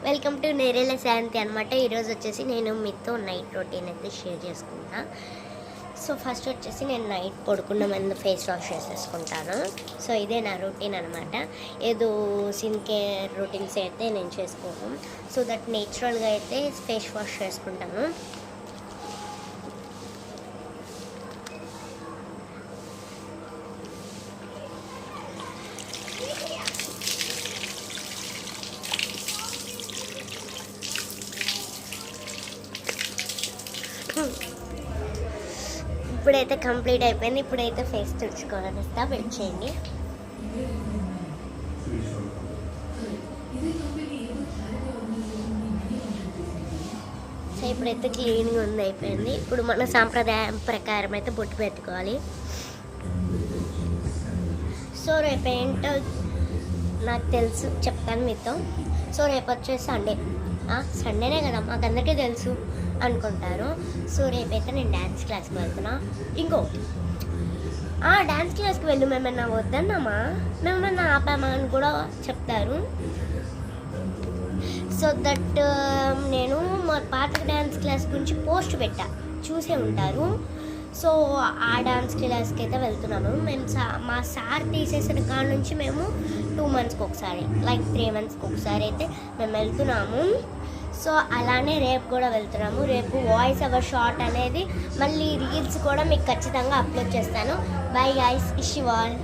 Welcome to Nerella శాంతి అనమాట. ఈరోజు వచ్చేసి నేను మీతో నైట్ రొటీన్ అయితే షేర్ చేసుకుంటా. సో ఫస్ట్ వచ్చేసి నేను నైట్ పడుకున్న ముందు ఫేస్ వాష్ చేసేసుకుంటాను. సో ఇదే నా రొటీన్ అనమాట. ఏదో స్కిన్ కేర్ రొటీన్స్ అయితే నేను చేసుకోను. సో దట్ నేచురల్గా అయితే ఫేస్ వాష్ చేసుకుంటాను. ఇప్పుడైతే కంప్లీట్ అయిపోయింది. ఇప్పుడైతే ఫేస్ తుడుచుకోవాలని వస్తా, వెయిట్ చేయండి. సో ఇప్పుడైతే క్లీనింగ్ ఉంది, అయిపోయింది. ఇప్పుడు మన సాంప్రదాయం ప్రకారం అయితే బొట్టు పెట్టుకోవాలి. సో రేపేంటో నాకు తెలుసు, చెప్తాను మీతో. సో రేపు వచ్చేసి సండేనే కదా, మాకు అందరికీ తెలుసు అనుకుంటారు. సో రేపైతే నేను డ్యాన్స్ క్లాస్కి వెళ్తున్నా. ఇంకోటి, డ్యాన్స్ క్లాస్కి వెళ్ళి మేమన్నా వద్దన్నామా, మేమన్నా ఆపామా అని కూడా చెప్తారు. సో దట్ నేను మా పాత డ్యాన్స్ క్లాస్ గురించి పోస్ట్ పెట్టా, చూసే ఉంటారు. సో ఆ డాన్స్ క్లాస్కి అయితే వెళ్తున్నాను. మేము మా సార్ తీసేసిన కాడ నుంచి మేము 2 monthsకి ఒకసారి, లైక్ 3 monthsకి ఒకసారి అయితే మేము వెళ్తున్నాము. సో అలానే రేపు కూడా వెళ్తున్నాము. రేపు వాయిస్ ఓవర్ షార్ట్ అనేది, మళ్ళీ రీల్స్ కూడా మీకు ఖచ్చితంగా అప్లోడ్ చేస్తాను. Bye guys, wish you all.